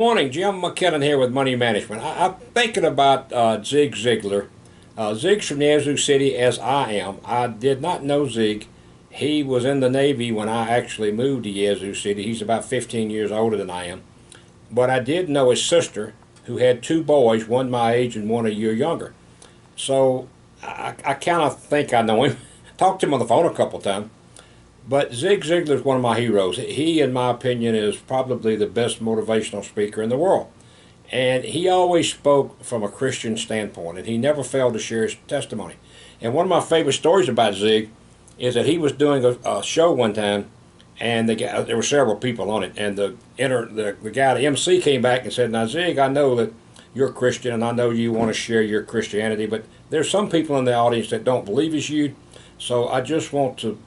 Morning, Jim McKinnon here with Money Management. I'm thinking about Zig Ziglar. Zig's from Yazoo City, as I am. I did not know Zig. He was in the Navy when I actually moved to Yazoo City. He's about 15 years older than I am. But I did know his sister, who had two boys, one my age and one a year younger. So I kind of think I know him. Talked to him on the phone a couple times. But Zig Ziglar is one of my heroes. He, in my opinion, is probably the best motivational speaker in the world. And he always spoke from a Christian standpoint, and he never failed to share his testimony. And one of my favorite stories about Zig is that he was doing a show one time, and there were several people on it, and the guy, the MC, came back and said, "Now, Zig, I know that you're a Christian, and I know you want to share your Christianity, but there's some people in the audience that don't believe as you, so I just want to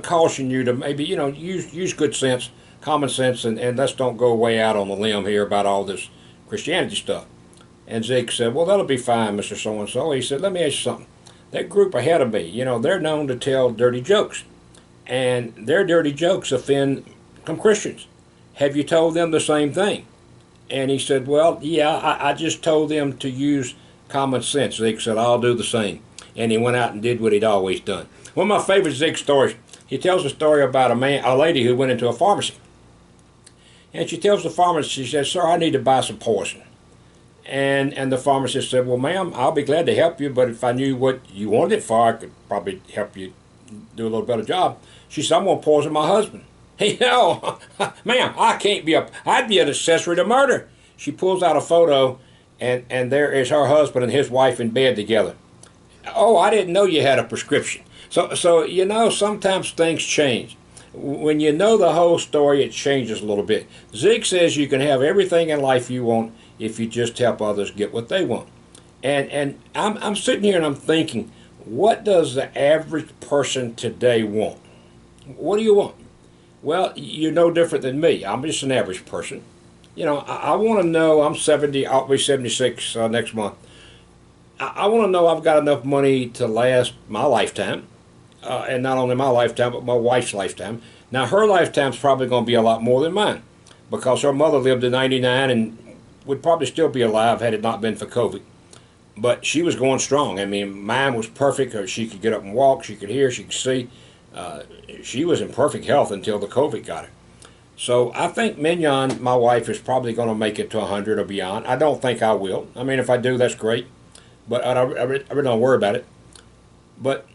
caution you to maybe use good sense, common sense, and let's don't go way out on the limb here about all this Christianity stuff." And Zig said, "Well, that'll be fine, Mr. So and So." He said, "Let me ask you something. That group ahead of me, they're known to tell dirty jokes, and their dirty jokes offend some Christians. Have you told them the same thing?" And he said, "Well, yeah, I just told them to use common sense." Zig said, "I'll do the same." And he went out and did what he'd always done. One of my favorite Zig stories, he tells a story about a lady who went into a pharmacy. And she tells the pharmacist, she says, "Sir, I need to buy some poison." And the pharmacist said, "Well, ma'am, I'll be glad to help you, but if I knew what you wanted it for, I could probably help you do a little better job." She said, "I'm going to poison my husband." "Hey, no, ma'am, I'd be an accessory to murder." She pulls out a photo, and there is her husband and his wife in bed together. "Oh, I didn't know you had a prescription." So sometimes things change. When you know the whole story, it changes a little bit. Zig says you can have everything in life you want if you just help others get what they want. And I'm sitting here and I'm thinking, what does the average person today want? What do you want? Well, you're no different than me. I'm just an average person. I want to know, I'm 70, I'll be 76 next month. I want to know I've got enough money to last my lifetime, and not only my lifetime, but my wife's lifetime. Now, her lifetime's probably going to be a lot more than mine, because her mother lived to 99 and would probably still be alive had it not been for COVID. But she was going strong. I mean, mine was perfect. She could get up and walk, she could hear, she could see. She was in perfect health until the COVID got her. So I think Mignon, my wife, is probably going to make it to 100 or beyond. I don't think I will. I mean, if I do, that's great. But I really don't worry about it. But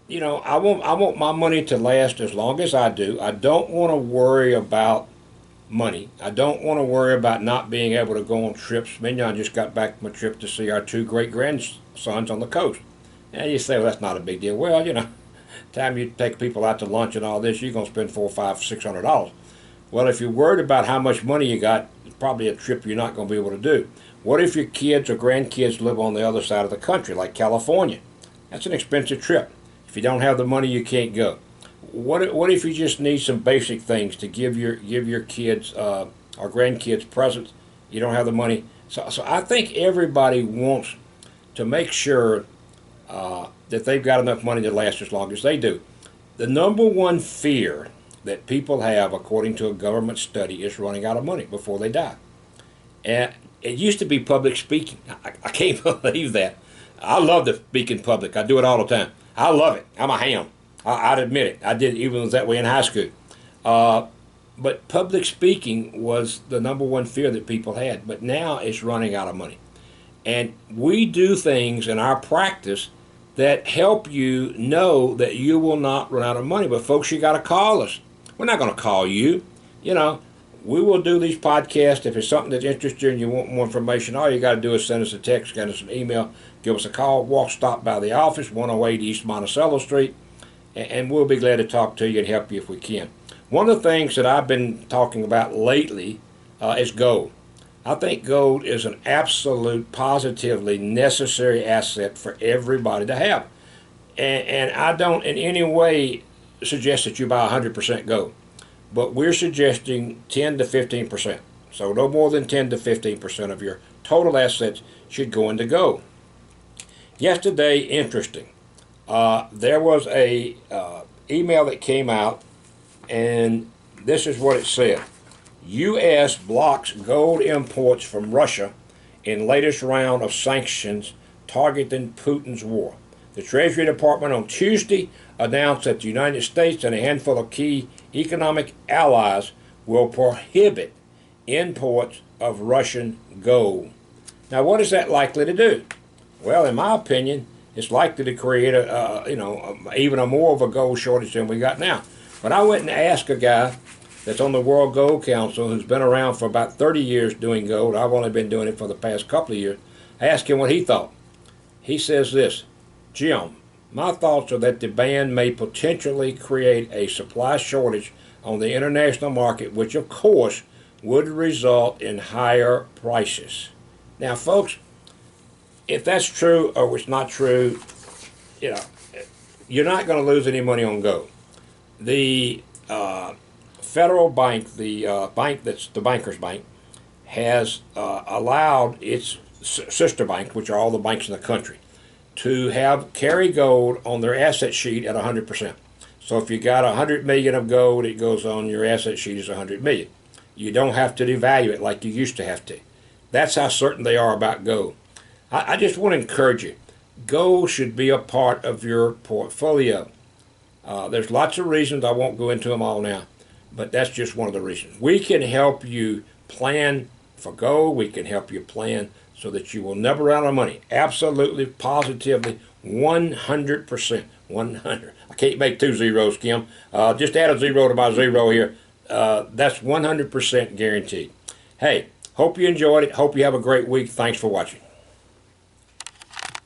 I want my money to last as long as I do. I don't want to worry about money. I don't want to worry about not being able to go on trips. Mignon just got back from a trip to see our two great grandsons on the coast. And you say, well, that's not a big deal. Well, time you take people out to lunch and all this, you're gonna spend $400, $500, $600. Well, if you're worried about how much money you got, it's probably a trip you're not going to be able to do. What if your kids or grandkids live on the other side of the country, like California? That's an expensive trip. If you don't have the money, you can't go. What if you just need some basic things to give your kids or grandkids presents? You don't have the money. So I think everybody wants to make sure that they've got enough money to last as long as they do. The number one fear that people have, according to a government study, is running out of money before they die. And it used to be public speaking. I can't believe that. I love to speak in public. I do it all the time. I love it. I'm a ham. I'd admit it. I did it even that way in high school. But public speaking was the number one fear that people had. But now it's running out of money. And we do things in our practice that help you know that you will not run out of money. But folks, you got to call us. We're not going to call you. We will do these podcasts. If it's something that's interesting and you want more information, all you got to do is send us a text, send us an email, give us a call, stop by the office, 108 East Monticello Street, and we'll be glad to talk to you and help you if we can. One of the things that I've been talking about lately is gold. I think gold is an absolute, positively necessary asset for everybody to have. And I don't in any way suggest that you buy 100% gold. But we're suggesting 10 to 15%. So no more than 10 to 15% of your total assets should go into gold. Yesterday, interesting. There was a email that came out, and this is what it said. U.S. blocks gold imports from Russia in latest round of sanctions targeting Putin's war. The Treasury Department on Tuesday announced that the United States and a handful of key economic allies will prohibit imports of Russian gold. Now, what is that likely to do? Well, in my opinion, it's likely to create even a more of a gold shortage than we got now. But I went and asked a guy that's on the World Gold Council who's been around for about 30 years doing gold. I've only been doing it for the past couple of years. I asked him what he thought. He says this: Jim, my thoughts are that the ban may potentially create a supply shortage on the international market, which of course would result in higher prices. Now, folks, if that's true or it's not true, you're not going to lose any money on gold. The federal bank, the bank that's the banker's bank, has allowed its sister banks, which are all the banks in the country, to carry gold on their asset sheet at 100%. So if you got 100 million of gold, it goes on your asset sheet as 100 million. You don't have to devalue it like you used to have to. That's how certain they are about gold. I just want to encourage you. Gold should be a part of your portfolio. There's lots of reasons. I won't go into them all now, but that's just one of the reasons. We can help you plan for gold. We can help you plan so that you will never run out of money. Absolutely, positively, 100%. 100. I can't make two zeros, Kim. Just add a zero to my zero here. That's 100% guaranteed. Hey, hope you enjoyed it. Hope you have a great week. Thanks for watching.